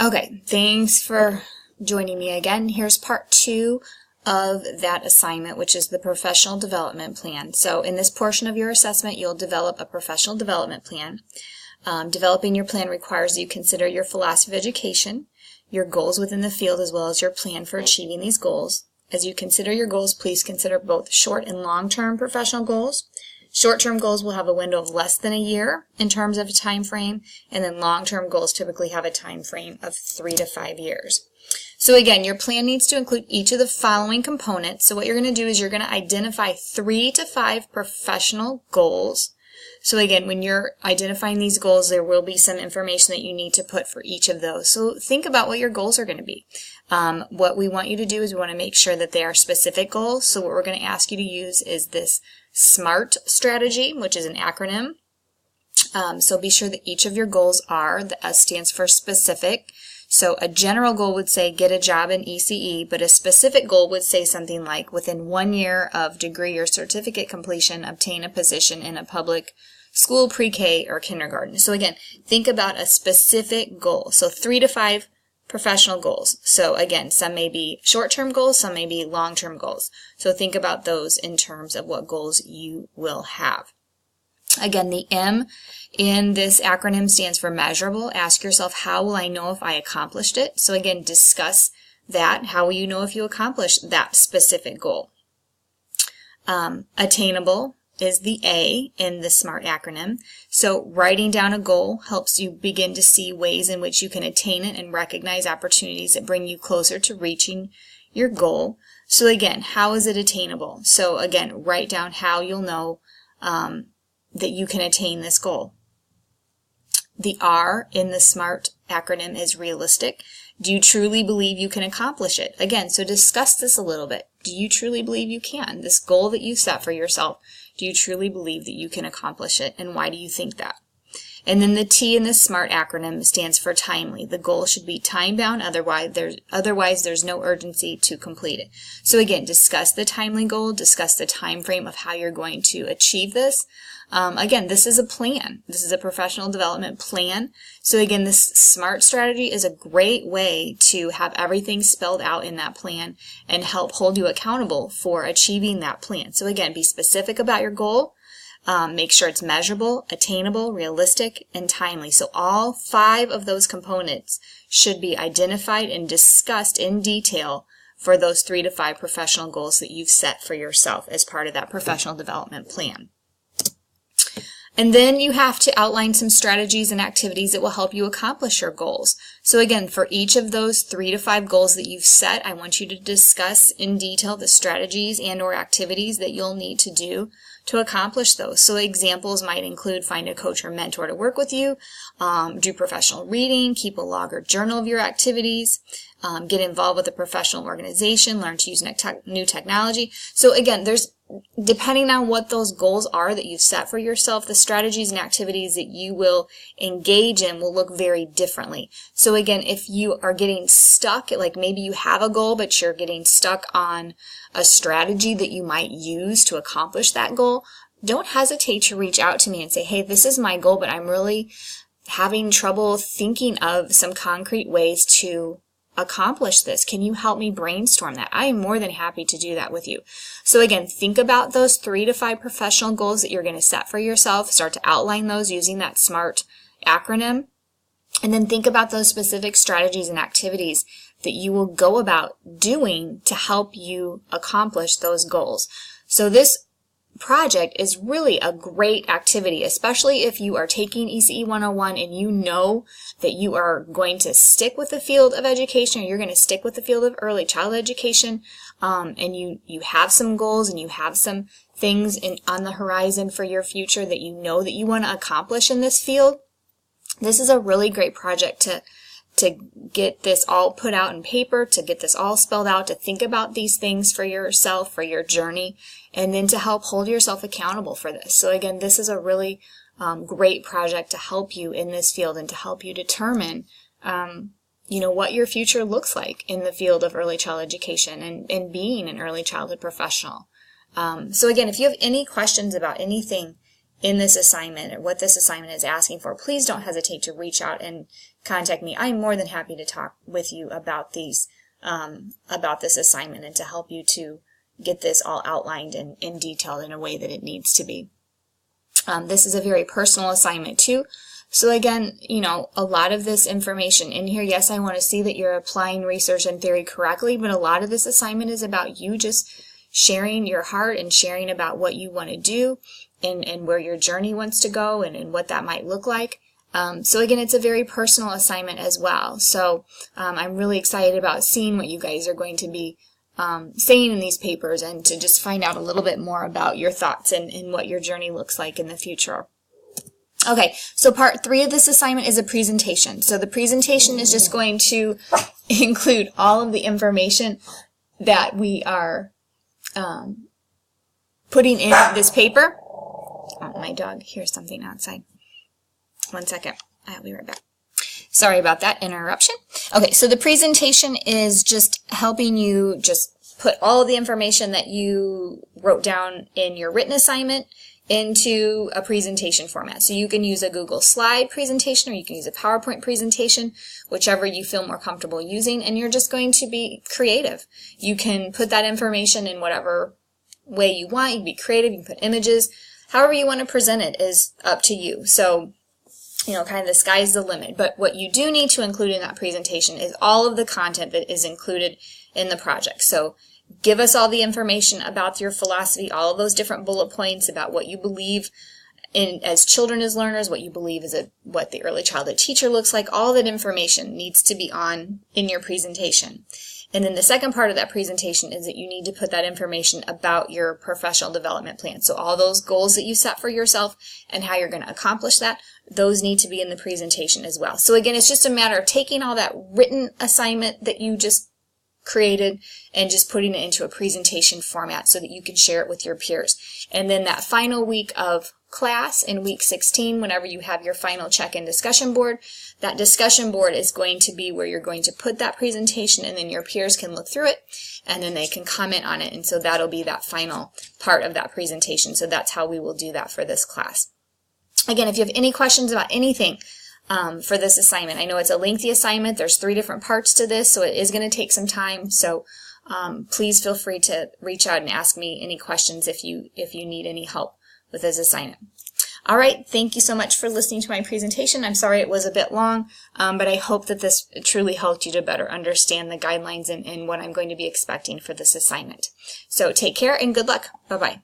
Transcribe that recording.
Okay, thanks for joining me again. Here's part 2 of that assignment, which is the professional development plan. So in this portion of your assessment, you'll develop a professional development plan. Developing your plan requires you consider your philosophy of education, your goals within the field, as well as your plan for achieving these goals. As you consider your goals, please consider both short and long-term professional goals. Short-term goals will have a window of less than a year in terms of a time frame, and then long-term goals typically have a time frame of 3 to 5 years. So again, your plan needs to include each of the following components. So what you're going to do is you're going to identify 3 to 5 professional goals. So again, when you're identifying these goals, there will be some information that you need to put for each of those. So think about what your goals are going to be. What we want you to do is we want to make sure that they are specific goals. So what we're going to ask you to use is this SMART strategy, which is an acronym. So be sure that each of your goals are, the S stands for specific. So a general goal would say get a job in ECE, but a specific goal would say something like within 1 year of degree or certificate completion, obtain a position in a public school, pre-K, or kindergarten. So again, think about a specific goal. So 3 to 5 professional goals. So again, some may be short-term goals, some may be long-term goals. So think about those in terms of what goals you will have. Again, the M in this acronym stands for measurable. Ask yourself, how will I know if I accomplished it? So again, discuss that. How will you know if you accomplished that specific goal? Attainable is the A in the SMART acronym. So writing down a goal helps you begin to see ways in which you can attain it and recognize opportunities that bring you closer to reaching your goal. So again, how is it attainable? So again, write down how you'll know that you can attain this goal. The R in the SMART acronym is realistic. Do you truly believe you can accomplish it? Again, so discuss this a little bit. Do you truly believe you can? This goal that you set for yourself, do you truly believe that you can accomplish it? And why do you think that? And then the T in the SMART acronym stands for timely. The goal should be time-bound, otherwise there's no urgency to complete it. So again, discuss the timely goal, discuss the time frame of how you're going to achieve this. Again, this is a plan. This is a professional development plan. So again, this SMART strategy is a great way to have everything spelled out in that plan and help hold you accountable for achieving that plan. So again, be specific about your goal. Make sure it's measurable, attainable, realistic, and timely. So all 5 of those components should be identified and discussed in detail for those 3 to 5 professional goals that you've set for yourself as part of that professional development plan. And then you have to outline some strategies and activities that will help you accomplish your goals. So again, for each of those 3 to 5 goals that you've set, I want you to discuss in detail the strategies and or activities that you'll need to do to accomplish those. So examples might include find a coach or mentor to work with you, do professional reading, keep a log or journal of your activities, get involved with a professional organization, learn to use new technology. So again, depending on what those goals are that you've set for yourself, the strategies and activities that you will engage in will look very differently. So again, if you are getting stuck, like maybe you have a goal, but you're getting stuck on a strategy that you might use to accomplish that goal, don't hesitate to reach out to me and say, hey, this is my goal, but I'm really having trouble thinking of some concrete ways to accomplish this. Can you help me brainstorm that? I am more than happy to do that with you. So again, think about those 3 to 5 professional goals that you're going to set for yourself. Start to outline those using that SMART acronym. And then think about those specific strategies and activities that you will go about doing to help you accomplish those goals. So this project is really a great activity, especially if you are taking ECE 101 and you know that you are going to stick with the field of education, or you're going to stick with the field of early childhood education, and you have some goals and you have some things on the horizon for your future that you know that you want to accomplish in this field. This is a really great project to get this all put out in paper, to get this all spelled out, to think about these things for yourself, for your journey, and then to help hold yourself accountable for this. So again, this is a really great project to help you in this field and to help you determine, what your future looks like in the field of early childhood education and being an early childhood professional. So again, if you have any questions about anything in this assignment or what this assignment is asking for, please don't hesitate to reach out and contact me. I'm more than happy to talk with you about these, about this assignment and to help you to get this all outlined and detailed in a way that it needs to be. This is a very personal assignment too. So again, you know, a lot of this information in here, yes, I want to see that you're applying research and theory correctly, but a lot of this assignment is about you just sharing your heart and sharing about what you want to do and where your journey wants to go and what that might look like. So again, it's a very personal assignment as well. So I'm really excited about seeing what you guys are going to be saying in these papers and to just find out a little bit more about your thoughts and what your journey looks like in the future. Okay, so part 3 of this assignment is a presentation. So the presentation is just going to include all of the information that we are putting in this paper. Oh, my dog hears something outside. 1 second. I'll be right back. Sorry about that interruption. Okay, so the presentation is just helping you just put all of the information that you wrote down in your written assignment into a presentation format. So you can use a Google slide presentation or you can use a PowerPoint presentation, whichever you feel more comfortable using, and you're just going to be creative. You can put that information in whatever way you want. You can be creative, you can put images. However you want to present it is up to you. So, you know, kind of the sky's the limit. But what you do need to include in that presentation is all of the content that is included in the project. So give us all the information about your philosophy, all of those different bullet points about what you believe in as children as learners, what you believe is what the early childhood teacher looks like. All that information needs to be in your presentation. And then the second part of that presentation is that you need to put that information about your professional development plan. So all those goals that you set for yourself and how you're going to accomplish that, those need to be in the presentation as well. So again, it's just a matter of taking all that written assignment that you just created and just putting it into a presentation format so that you can share it with your peers. And then that final week of class in week 16, whenever you have your final check-in discussion board, that discussion board is going to be where you're going to put that presentation and then your peers can look through it and then they can comment on it. And so that'll be that final part of that presentation. So that's how we will do that for this class. Again, if you have any questions about anything for this assignment, I know it's a lengthy assignment. There's 3 different parts to this, so it is going to take some time. So please feel free to reach out and ask me any questions if you need any help with this assignment. All right, thank you so much for listening to my presentation. I'm sorry it was a bit long, but I hope that this truly helped you to better understand the guidelines and what I'm going to be expecting for this assignment. So take care and good luck. Bye-bye.